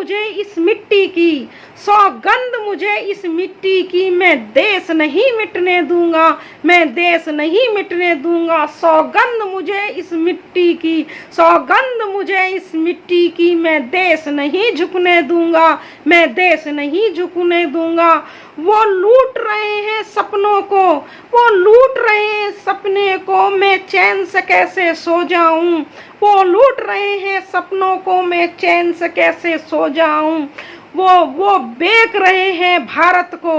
मुझे इस मिट्टी की, सौगंध मुझे इस मिट्टी की, मैं देश नहीं मिटने दूंगा, मैं देश नहीं मिटने दूंगा। सौगंध मुझे इस मिट्टी की, सौगंध मुझे इस मिट्टी की, मैं देश नहीं झुकने दूंगा, मैं देश नहीं झुकने दूंगा। वो लूट रहे हैं सपनों को, वो लूट रहे हैं सपने को, मैं चैन से कैसे सो जाऊं। वो लूट रहे हैं सपनों को, मैं चैन से कैसे सो जाऊं। वो बेच रहे हैं भारत को,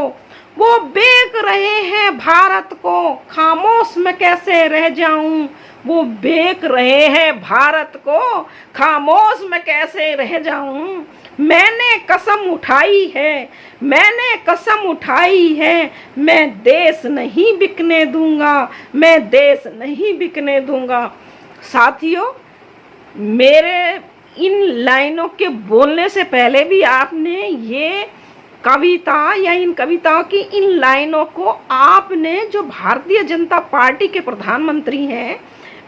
वो बेच रहे हैं भारत को, खामोश मैं कैसे रह जाऊं। वो बेच रहे हैं भारत को, खामोश मैं कैसे रह जाऊं। मैंने कसम उठाई है, मैंने कसम उठाई है, मैं देश नहीं बिकने दूंगा, मैं देश नहीं बिकने दूंगा। साथियों, मेरे इन लाइनों के बोलने से पहले भी आपने ये कविता या इन कविताओं की इन लाइनों को आपने, जो भारतीय जनता पार्टी के प्रधानमंत्री हैं,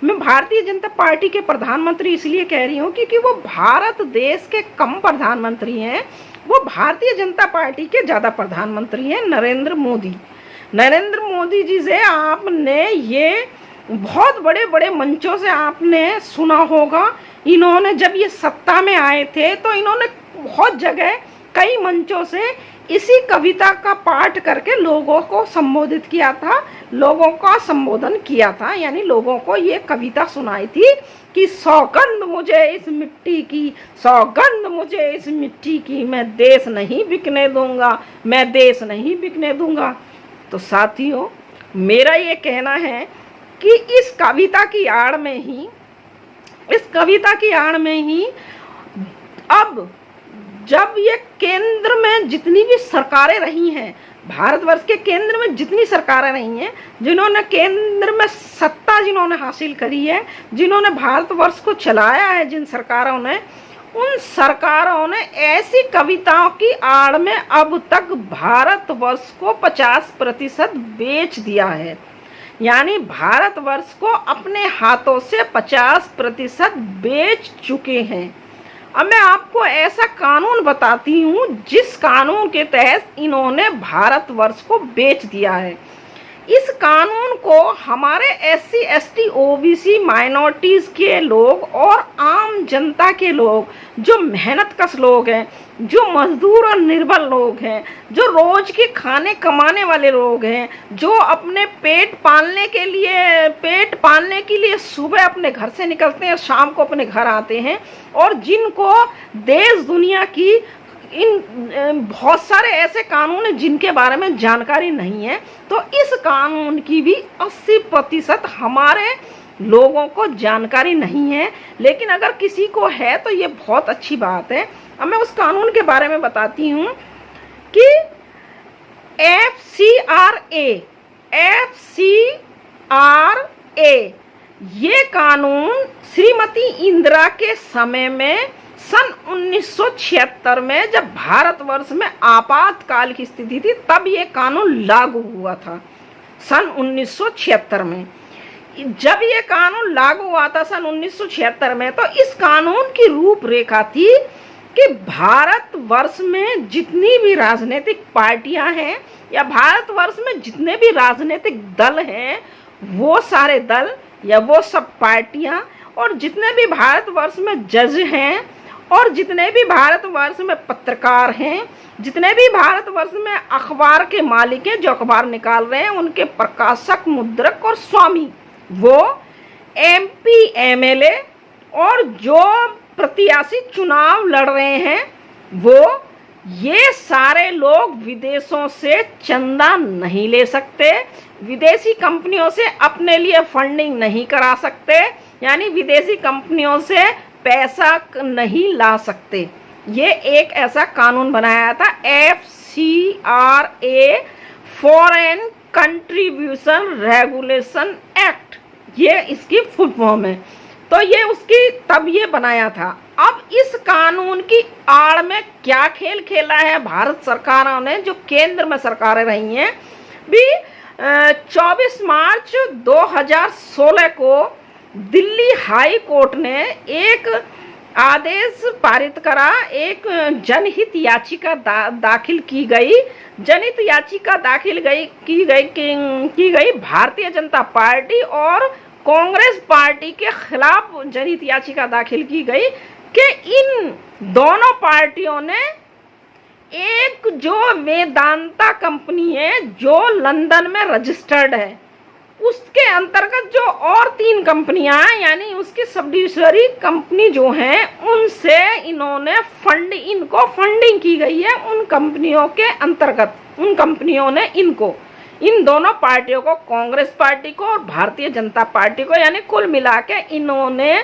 मैं भारतीय जनता पार्टी के प्रधानमंत्री इसलिए कह रही हूँ क्योंकि वो भारत देश के कम प्रधानमंत्री हैं, वो भारतीय जनता पार्टी के ज़्यादा प्रधानमंत्री हैं, नरेंद्र मोदी। नरेंद्र मोदी जी से आपने ये बहुत बड़े बड़े मंचों से आपने सुना होगा। इन्होंने जब ये सत्ता में आए थे तो इन्होंने बहुत जगह कई मंचों से इसी कविता का पाठ करके लोगों को संबोधित किया था, लोगों का संबोधन किया था, यानी लोगों को ये कविता सुनाई थी कि सौगंध मुझे इस मिट्टी की, सौगंध मुझे इस मिट्टी की, मैं देश नहीं बिकने दूंगा, मैं देश नहीं बिकने दूंगा। तो साथियों, मेरा ये कहना है कि इस कविता की आड़ में ही, इस कविता की आड़ में ही अब जब ये केंद्र में जितनी भी सरकारें रही हैं, भारतवर्ष के केंद्र में जितनी सरकारें रही हैं, जिन्होंने केंद्र में सत्ता जिन्होंने हासिल करी है, जिन्होंने भारतवर्ष को चलाया है, जिन सरकारों ने, उन सरकारों ने ऐसी कविताओं की आड़ में अब तक भारतवर्ष को 50% बेच दिया है। यानी भारतवर्ष को अपने हाथों से 50% बेच चुके हैं। अब मैं आपको ऐसा कानून बताती हूँ जिस कानून के तहत इन्होंने भारतवर्ष को बेच दिया है। इस कानून को हमारे SC ST OBC माइनॉरिटीज़ के लोग और आम जनता के लोग, जो मेहनतकश लोग हैं, जो मजदूर और निर्बल लोग हैं, जो रोज के खाने कमाने वाले लोग हैं, जो अपने पेट पालने के लिए सुबह अपने घर से निकलते हैं और शाम को अपने घर आते हैं, और जिनको देश दुनिया की इन बहुत सारे ऐसे कानून हैं जिनके बारे में जानकारी नहीं है, तो इस कानून की भी 80% हमारे लोगों को जानकारी नहीं है। लेकिन अगर किसी को है तो ये बहुत अच्छी बात है। अब मैं उस कानून के बारे में बताती हूँ कि FCRA ये कानून श्रीमती इंदिरा के समय में सन 1976 में, जब भारतवर्ष में आपातकाल की स्थिति थी, तब ये कानून लागू हुआ था। सन 1976 में जब ये कानून लागू हुआ था सन 1976 में, तो इस कानून की रूपरेखा थी कि भारतवर्ष में जितनी भी राजनीतिक पार्टियां हैं या भारतवर्ष में जितने भी राजनीतिक दल हैं, वो सारे दल या वो सब पार्टियां, और जितने भी भारतवर्ष में जज हैं, और जितने भी भारतवर्ष में पत्रकार हैं, जितने भी भारतवर्ष में अखबार के मालिक हैं जो अखबार निकाल रहे हैं, उनके प्रकाशक, मुद्रक और स्वामी, वो MP MLA और जो प्रत्याशी चुनाव लड़ रहे हैं, वो ये सारे लोग विदेशों से चंदा नहीं ले सकते, विदेशी कंपनियों से अपने लिए फंडिंग नहीं करा सकते, यानी विदेशी कंपनियों से पैसा नहीं ला सकते। ये एक ऐसा कानून बनाया था FCRA foreign contribution regulation act, ये इसकी फुल फॉर्म है। तो ये उसकी तब ये बनाया था। अब इस कानून की आड़ में क्या खेल खेला है भारत सरकारों ने, जो केंद्र में सरकारें रही हैं, भी 24 मार्च 2016 को दिल्ली हाई कोर्ट ने एक आदेश पारित करा, एक जनहित याचिका दाखिल की गई। जनहित याचिका की गई भारतीय जनता पार्टी और कांग्रेस पार्टी के खिलाफ जनहित याचिका दाखिल की गई कि इन दोनों पार्टियों ने एक जो वेदांता कंपनी है जो लंदन में रजिस्टर्ड है, उसके अंतर्गत जो और 3 कंपनियां यानी उसकी सब्सिडियरी कंपनी जो हैं, उनसे इन्होंने इनको फंडिंग की गई है। उन कंपनियों के अंतर्गत उन कंपनियों ने इन दोनों पार्टियों को, कांग्रेस पार्टी को और भारतीय जनता पार्टी को, यानी कुल मिला के इन्होंने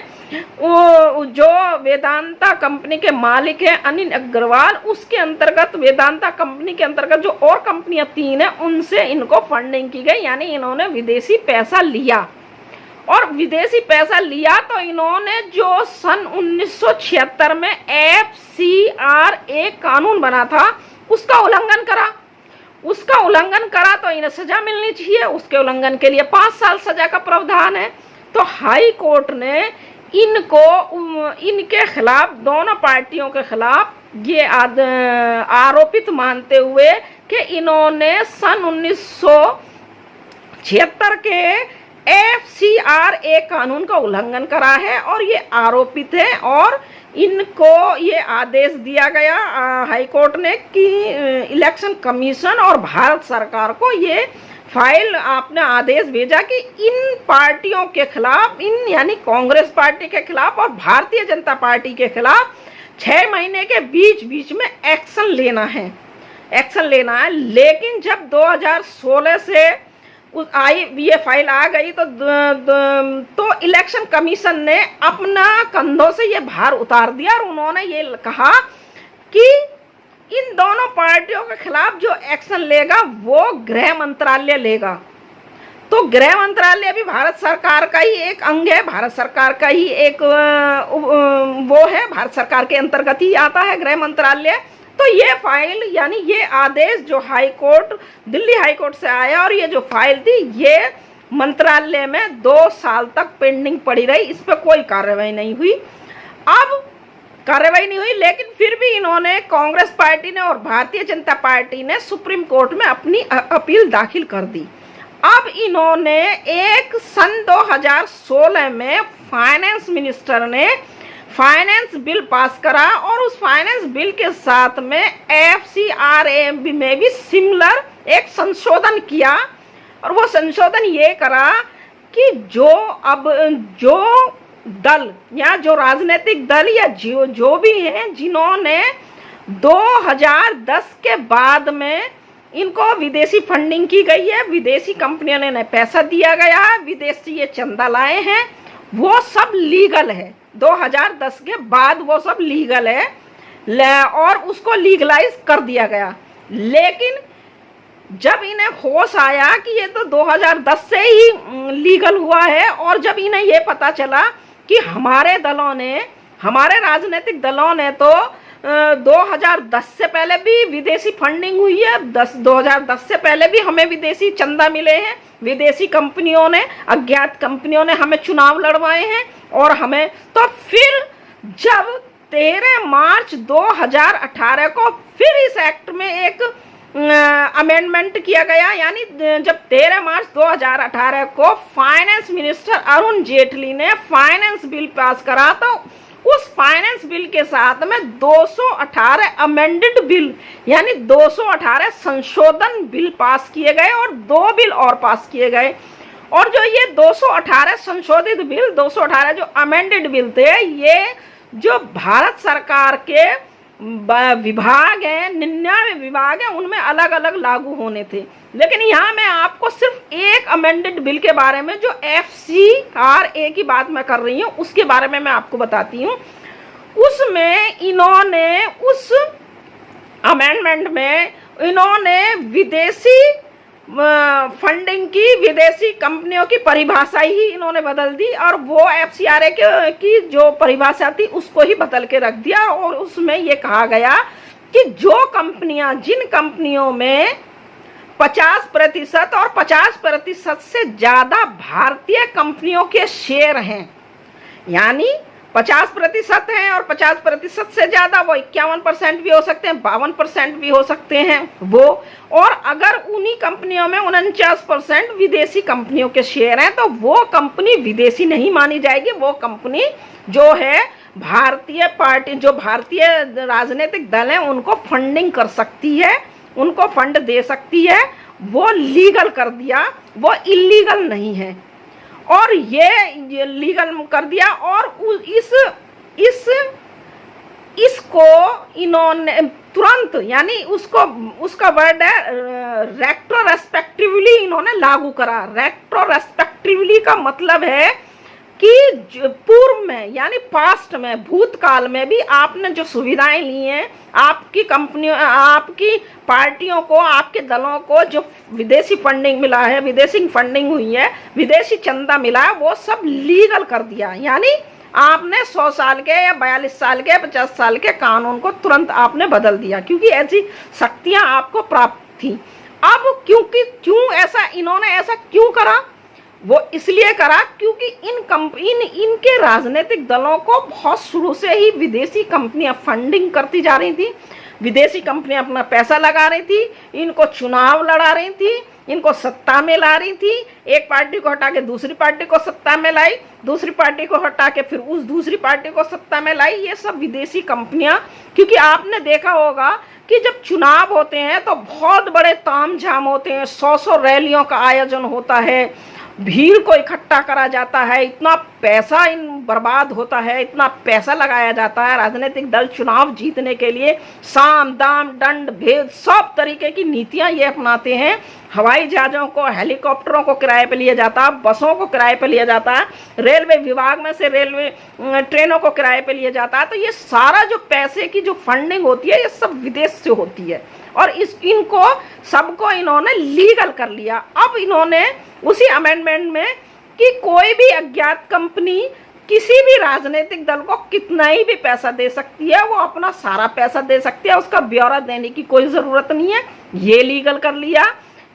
जो वेदांता कंपनी के मालिक है अनिल अग्रवाल, उसके अंतर्गत वेदांता कंपनी के अंतर्गत जो और कंपनियां 3 हैं, उनसे इनको फंडिंग की गई, यानी इन्होंने विदेशी पैसा लिया। और विदेशी पैसा लिया तो इन्होंने जो सन 1976 में FCRA कानून बना था उसका उल्लंघन करा तो इन्हें सजा मिलनी चाहिए। उसके उल्लंघन के लिए 5 साल सजा का प्रावधान है। तो हाई कोर्ट ने इनके खिलाफ, दोनों पार्टियों के खिलाफ ये आरोपित मानते हुए कि इन्होंने सन 1976 के FCRA कानून का उल्लंघन करा है और ये आरोपित है। और इनको ये आदेश दिया गया हाई कोर्ट ने कि इलेक्शन कमीशन और भारत सरकार को ये फाइल आपने आदेश भेजा कि इन पार्टियों के खिलाफ, इन यानी कांग्रेस पार्टी के खिलाफ और भारतीय जनता पार्टी के खिलाफ 6 महीने के बीच में एक्शन लेना है। लेकिन जब 2016 से ये फाइल आ गई तो इलेक्शन कमीशन ने अपना कंधों से ये भार उतार दिया और उन्होंने ये कहा कि इन दोनों पार्टियों के खिलाफ जो एक्शन लेगा वो गृह मंत्रालय लेगा। तो गृह मंत्रालय भी भारत सरकार का ही एक अंग है, भारत सरकार का ही एक वो है, भारत सरकार के अंतर्गत ही आता है गृह मंत्रालय। तो ये फाइल यानी ये आदेश जो दिल्ली हाई कोर्ट से आया और ये जो फाइल थी ये मंत्रालय में 2 साल तक पेंडिंग पड़ी रही, इस पर कोई कार्रवाई नहीं हुई। लेकिन फिर भी इन्होंने, कांग्रेस पार्टी ने और भारतीय जनता पार्टी ने सुप्रीम कोर्ट में अपनी अपील दाखिल कर दी। अब इन्होंने एक सन 2016 में फाइनेंस मिनिस्टर ने फाइनेंस बिल पास करा और उस फाइनेंस बिल के साथ में FCRA में भी सिमिलर एक संशोधन किया। और वो संशोधन ये करा कि जो दल या जो राजनीतिक दल या जो भी हैं जिन्होंने 2010 के बाद में इनको विदेशी फंडिंग की गई है, विदेशी कंपनियों ने पैसा दिया गया है, विदेशी ये चंदा लाए हैं, वो सब लीगल है। 2010 के बाद वो सब लीगल है और उसको लीगलाइज कर दिया गया। लेकिन जब इन्हें होश आया कि ये तो 2010 से ही लीगल हुआ है और जब इन्हें ये पता चला कि हमारे राजनीतिक दलों ने तो 2010 से पहले भी विदेशी फंडिंग हुई है, 2010 से पहले भी हमें विदेशी चंदा मिले हैं, विदेशी कंपनियों ने, अज्ञात कंपनियों ने हमें चुनाव लड़वाए हैं और हमें, तो फिर जब 13 मार्च 2018 को फिर इस एक्ट में एक अमेंडमेंट किया गया, यानी जब 13 मार्च 2018 को फाइनेंस मिनिस्टर अरुण जेटली ने फाइनेंस बिल पास करा तो उस फाइनेंस बिल के साथ में 218 अमेंडेड बिल यानी 218 संशोधन बिल पास किए गए और 2 बिल और पास किए गए। और जो ये 218 संशोधित बिल, 218 जो अमेंडेड बिल थे, ये जो भारत सरकार के विभाग हैं, 99 विभाग हैं, उनमें अलग अलग लागू होने थे। लेकिन यहाँ मैं आपको सिर्फ एक अमेंडेड बिल के बारे में, जो FCRA की बात मैं कर रही हूँ, उसके बारे में मैं आपको बताती हूँ। उसमें इन्होंने, उस अमेंडमेंट में इन्होंने विदेशी फंडिंग की, विदेशी कंपनियों की परिभाषा ही इन्होंने बदल दी और वो FCRA की जो परिभाषा थी उसको ही बदल के रख दिया। और उसमें ये कहा गया कि जो कंपनियां, जिन कंपनियों में 50% और 50% से ज़्यादा भारतीय कंपनियों के शेयर हैं, यानी 50% है और 50% से ज्यादा, वो 51% भी हो सकते हैं, 52% भी हो सकते हैं वो। और अगर उन्हीं कंपनियों में 49% विदेशी कंपनियों के शेयर हैं तो वो कंपनी विदेशी नहीं मानी जाएगी। वो कंपनी जो है भारतीय पार्टी, जो भारतीय राजनीतिक दल हैं उनको फंडिंग कर सकती है, उनको फंड दे सकती है। वो लीगल कर दिया, वो इलीगल नहीं है। और ये लीगल कर दिया। और इसको इन्होंने तुरंत, यानी उसका वर्ड है रेट्रोस्पेक्टिवली इन्होंने लागू करा। रेट्रोस्पेक्टिवली का मतलब है कि पूर्व में, यानी पास्ट में, भूतकाल में भी आपने जो सुविधाएं ली हैं, आपकी कंपनियों, आपकी पार्टियों को, आपके दलों को जो विदेशी फंडिंग मिला है, विदेशी फंडिंग हुई है, विदेशी चंदा मिला है, वो सब लीगल कर दिया। यानी आपने 100 साल के या 42 साल के 50 साल के कानून को तुरंत आपने बदल दिया, क्योंकि ऐसी शक्तियां आपको प्राप्त थी। अब क्यों ऐसा इन्होंने ऐसा क्यों करा? वो इसलिए करा क्योंकि इनके राजनीतिक दलों को बहुत शुरू से ही विदेशी कंपनियां फंडिंग करती जा रही थी। विदेशी कंपनियां अपना पैसा लगा रही थी, इनको चुनाव लड़ा रही थी, इनको सत्ता में ला रही थी। एक पार्टी को हटा के दूसरी पार्टी को सत्ता में लाई, दूसरी पार्टी को हटा के फिर उस दूसरी पार्टी को सत्ता में लाई। ये सब विदेशी कंपनियां, क्योंकि आपने देखा होगा कि जब चुनाव होते हैं तो बहुत बड़े तामझाम होते हैं, 100 रैलियों का आयोजन होता है, भीड़ को इकट्ठा करा जाता है, इतना पैसा बर्बाद होता है, इतना पैसा लगाया जाता है। राजनीतिक दल चुनाव जीतने के लिए साम दाम दंड भेद सब तरीके की नीतियां ये अपनाते हैं। हवाई जहाज़ों को, हेलीकॉप्टरों को किराए पे लिया जाता है, बसों को किराए पे लिया जाता है, रेलवे विभाग में से रेलवे ट्रेनों को किराए पे लिया जाता है। तो ये सारा जो पैसे की जो फंडिंग होती है, ये सब विदेश से होती है। और इनको सबको इन्होंने लीगल कर लिया। अब इन्होंने उसी अमेंडमेंट में कि कोई भी अज्ञात कंपनी किसी भी राजनीतिक दल को कितना ही भी पैसा दे सकती है, वो अपना सारा पैसा दे सकती है, उसका ब्यौरा देने की कोई ज़रूरत नहीं है, ये लीगल कर लिया।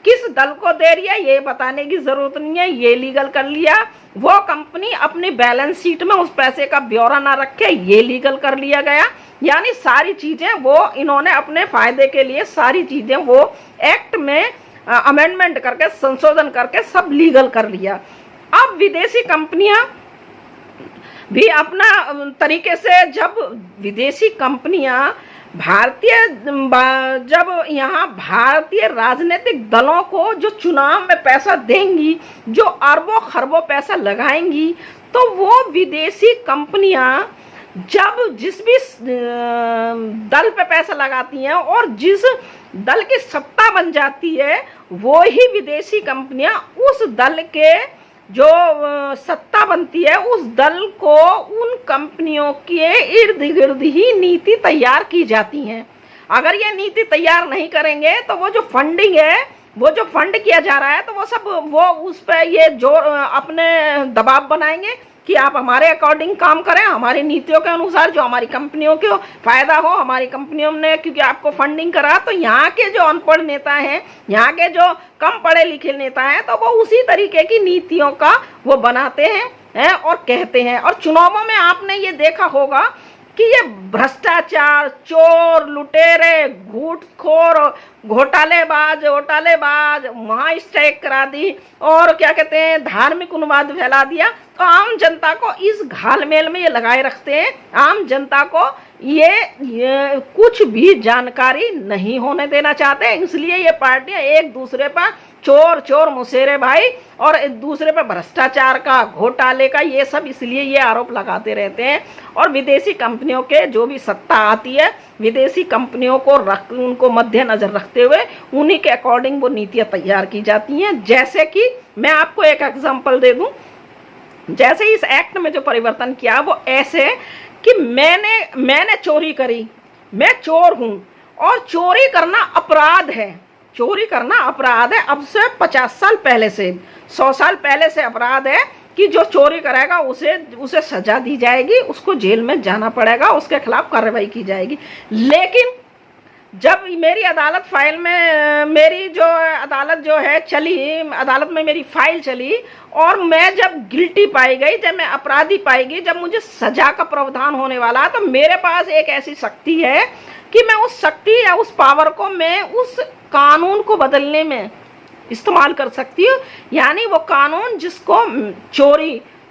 किस दल को दे रही है ये बताने की ज़रूरत नहीं है, ये लीगल कर लिया। वो कंपनी अपनी बैलेंस शीट में उस पैसे का ब्यौरा ना रखे, ये लीगल कर लिया गया। यानी सारी चीज़ें वो इन्होंने अपने फ़ायदे के लिए सारी चीज़ें वो एक्ट में अमेंडमेंट करके, संशोधन करके सब लीगल कर लिया। अब विदेशी कंपनियां भी अपना तरीके से, जब विदेशी कंपनियां जब यहाँ भारतीय राजनीतिक दलों को जो चुनाव में पैसा देंगी, जो अरबों खरबों पैसा लगाएंगी, तो वो विदेशी कंपनियां जब जिस भी दल पे पैसा लगाती हैं और जिस दल की सत्ता बन जाती है, वो ही विदेशी कंपनियां उस दल के जो सत्ता बनती है, उस दल को, उन कंपनियों के इर्द गिर्द ही नीति तैयार की जाती हैं। अगर ये नीति तैयार नहीं करेंगे तो वो जो फंडिंग है, वो जो फंड किया जा रहा है, तो वो सब वो उस पर ये जो अपने दबाव बनाएंगे कि आप हमारे अकॉर्डिंग काम करें, हमारी नीतियों के अनुसार, जो हमारी कंपनियों को फायदा हो। हमारी कंपनियों ने क्योंकि आपको फंडिंग करा, तो यहाँ के जो अनपढ़ नेता हैं, यहाँ के जो कम पढ़े लिखे नेता हैं, तो वो उसी तरीके की नीतियों का वो बनाते हैं और कहते हैं। और चुनावों में आपने ये देखा होगा कि ये भ्रष्टाचार, चोर, लुटेरे, घूसखोर, घोटालेबाज, वहाँ स्ट्राइक करा दी और क्या कहते हैं, धार्मिक उन्माद फैला दिया। तो आम जनता को इस घालमेल में ये लगाए रखते हैं। आम जनता को ये कुछ भी जानकारी नहीं होने देना चाहते, इसलिए ये पार्टियां एक दूसरे पर चोर मुसेरे भाई और एक दूसरे पर भ्रष्टाचार का, घोटाले का, ये सब इसलिए ये आरोप लगाते रहते हैं। और विदेशी कंपनियों के जो भी सत्ता आती है, विदेशी कंपनियों को उनको मद्देनजर रखते हुए उन्हीं के अकॉर्डिंग वो नीतियां तैयार की जाती हैं। जैसे कि मैं आपको एक एग्जांपल दे दूं, जैसे इस एक्ट में जो परिवर्तन किया वो ऐसे कि मैंने चोरी करी, मैं चोर हूं और चोरी करना अपराध है। चोरी करना अपराध है। अब से 50 साल पहले से, 100 साल पहले से अपराध है कि जो चोरी करेगा उसे सजा दी जाएगी, उसको जेल में जाना पड़ेगा, उसके खिलाफ कार्रवाई की जाएगी। लेकिन जब मेरी अदालत फाइल में मेरी जो अदालत जो है चली, अदालत में मेरी फाइल चली और मैं जब गिल्टी पाई गई, जब मैं अपराधी पाई गई, जब मुझे सजा का प्रावधान होने वाला, तो मेरे पास एक ऐसी शक्ति है कि मैं उस शक्ति या उस पावर को मैं उस कानून को बदलने में इस्तेमाल कर सकती हूँ। यानी वो कानून जिसको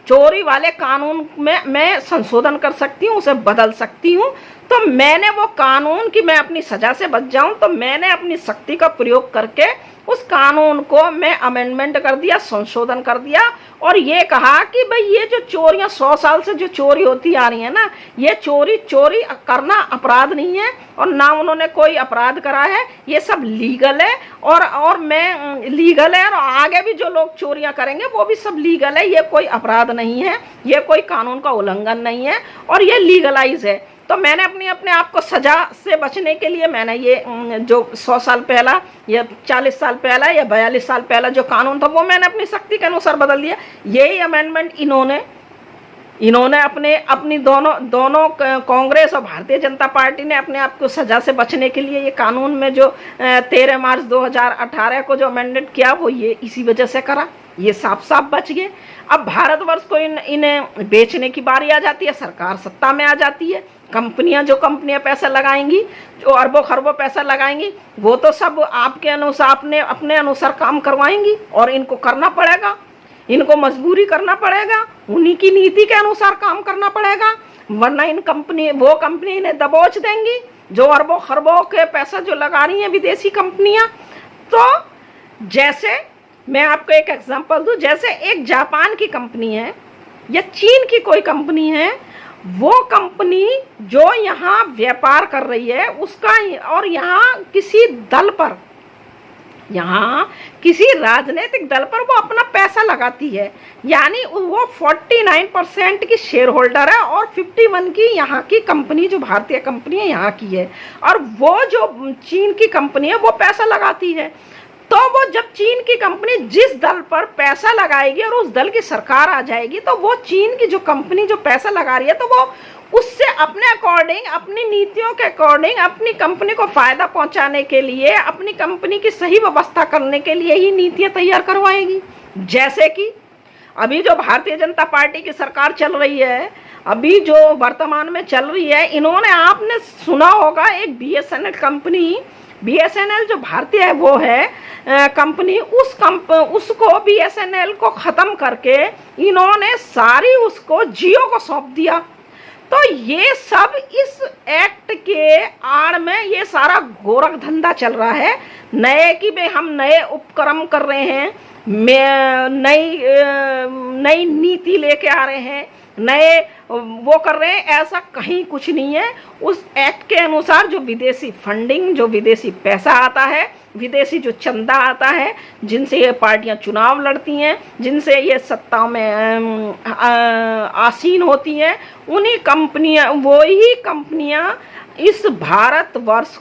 चोरी वाले कानून में मैं संशोधन कर सकती हूँ, उसे बदल सकती हूँ। तो मैंने वो कानून की मैं अपनी सजा से बच जाऊं, तो मैंने अपनी शक्ति का प्रयोग करके उस कानून को मैं अमेंडमेंट कर दिया, संशोधन कर दिया और ये कहा कि भाई ये जो चोरियां 100 साल से जो चोरी होती आ रही है ना, ये चोरी करना अपराध नहीं है और ना उन्होंने कोई अपराध करा है, ये सब लीगल है और मैं लीगल है और आगे भी जो लोग चोरियां करेंगे वो भी सब लीगल है। ये कोई अपराध नहीं है, ये कोई कानून का उल्लंघन नहीं है और ये लीगलाइज है। तो मैंने अपने आप को सजा से बचने के लिए मैंने ये जो 100 साल पहला या 40 साल पहला या 42 साल पहला जो कानून था वो मैंने अपनी शक्ति के अनुसार बदल दिया। यही अमेंडमेंट इन्होंने अपनी दोनों कांग्रेस और भारतीय जनता पार्टी ने अपने आप को सजा से बचने के लिए ये कानून में जो 13 मार्च 2018 को जो अमेंडमेंट किया वो ये इसी वजह से करा। ये साफ साफ बच गए। अब भारतवर्ष को इन्हें बेचने की बारी आ जाती है, सरकार सत्ता में आ जाती है, कंपनियां पैसा लगाएंगी, जो अरबों खरबों पैसा लगाएंगी, वो तो सब आपके अनुसार अपने अनुसार काम करवाएंगी और इनको करना पड़ेगा, इनको मजबूरी करना पड़ेगा, उन्हीं की नीति के अनुसार काम करना पड़ेगा, वरना वो कंपनी इन्हें दबोच देंगी जो अरबों खरबों के पैसा जो लगा रही हैं विदेशी कंपनियां। तो जैसे मैं आपको एक एग्जांपल दूं, जैसे एक जापान की कंपनी है या चीन की कोई कंपनी है, वो कंपनी जो यहाँ व्यापार कर रही है उसका, और यहाँ किसी राजनीतिक दल पर वो अपना पैसा लगाती है, यानी वो 49% की शेयर होल्डर है और 51 की यहाँ की कंपनी जो भारतीय कंपनी है यहाँ की है, और वो जो चीन की कंपनी है वो पैसा लगाती है। तो वो जब चीन की कंपनी जिस दल पर पैसा लगाएगी और उस दल की सरकार आ जाएगी, तो वो चीन की जो कंपनी जो पैसा लगा रही है तो वो उससे अपने अकॉर्डिंग, अपनी नीतियों के अकॉर्डिंग, अपनी कंपनी को फायदा पहुंचाने के लिए, अपनी कंपनी की सही व्यवस्था करने के लिए ही नीतियां तैयार करवाएगी। जैसे कि अभी जो भारतीय जनता पार्टी की सरकार चल रही है, अभी जो वर्तमान में चल रही है, इन्होंने, आपने सुना होगा एक BSNL कंपनी, BSNL जो भारतीय है वो है कंपनी, उसको BSNL को ख़त्म करके इन्होंने सारी उसको जियो को सौंप दिया। तो ये सब इस एक्ट के आड़ में ये सारा गोरख धंधा चल रहा है, नए कि भाई हम नए उपक्रम कर रहे हैं, नई नीति लेके आ रहे हैं, नए वो कर रहे हैं, ऐसा कहीं कुछ नहीं है। उस एक्ट के अनुसार जो विदेशी फंडिंग, जो विदेशी पैसा आता है, विदेशी जो चंदा आता है, जिनसे ये पार्टियां चुनाव लड़ती हैं, जिनसे ये सत्ता में आसीन होती हैं, उन्हीं कंपनियां, वही कंपनियां इस भारतवर्ष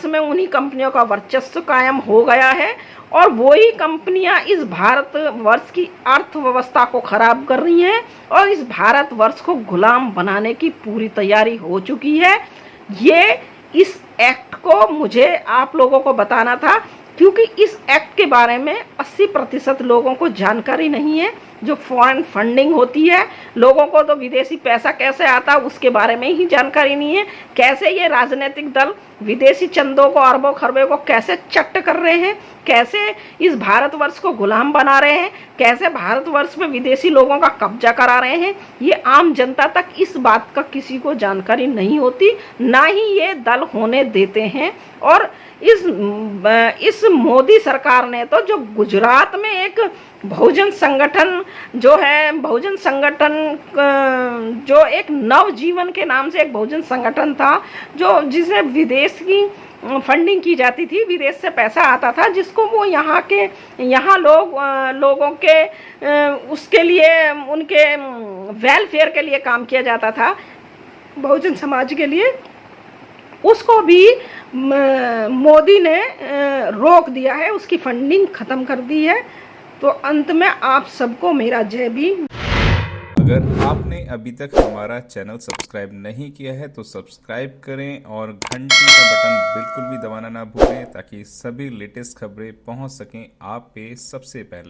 में उन्हीं कंपनियों का वर्चस्व कायम हो गया है और वही कंपनियां इस भारतवर्ष की अर्थव्यवस्था को खराब कर रही हैं और इस भारतवर्ष को गुलाम बनाने की पूरी तैयारी हो चुकी है। ये इस एक्ट को मुझे आप लोगों को बताना था, क्योंकि इस एक्ट के बारे में 80% लोगों को जानकारी नहीं है। जो फॉरेन फंडिंग होती है, लोगों को तो विदेशी पैसा कैसे आता है उसके बारे में ही जानकारी नहीं है, कैसे ये राजनीतिक दल विदेशी चंदों को, अरबों खरबों को कैसे चट्ट कर रहे हैं, कैसे इस भारतवर्ष को गुलाम बना रहे हैं, कैसे भारतवर्ष में विदेशी लोगों का कब्जा करा रहे हैं, ये आम जनता तक इस बात का किसी को जानकारी नहीं होती, ना ही ये दल होने देते हैं। और इस मोदी सरकार ने तो जो गुजरात में एक बहुजन संगठन जो है, बहुजन संगठन जो एक नवजीवन के नाम से एक बहुजन संगठन था, जो जिसे विदेश की फंडिंग की जाती थी, विदेश से पैसा आता था, जिसको वो यहाँ लोगों के उसके लिए, उनके वेलफेयर के लिए काम किया जाता था, बहुजन समाज के लिए, उसको भी मोदी ने रोक दिया है, उसकी फंडिंग ख़त्म कर दी है। तो अंत में आप सबको मेरा जय भीम। अगर आपने अभी तक हमारा चैनल सब्सक्राइब नहीं किया है तो सब्सक्राइब करें और घंटी का बटन बिल्कुल भी दबाना ना भूलें ताकि सभी लेटेस्ट खबरें पहुंच सकें आप पे सबसे पहले।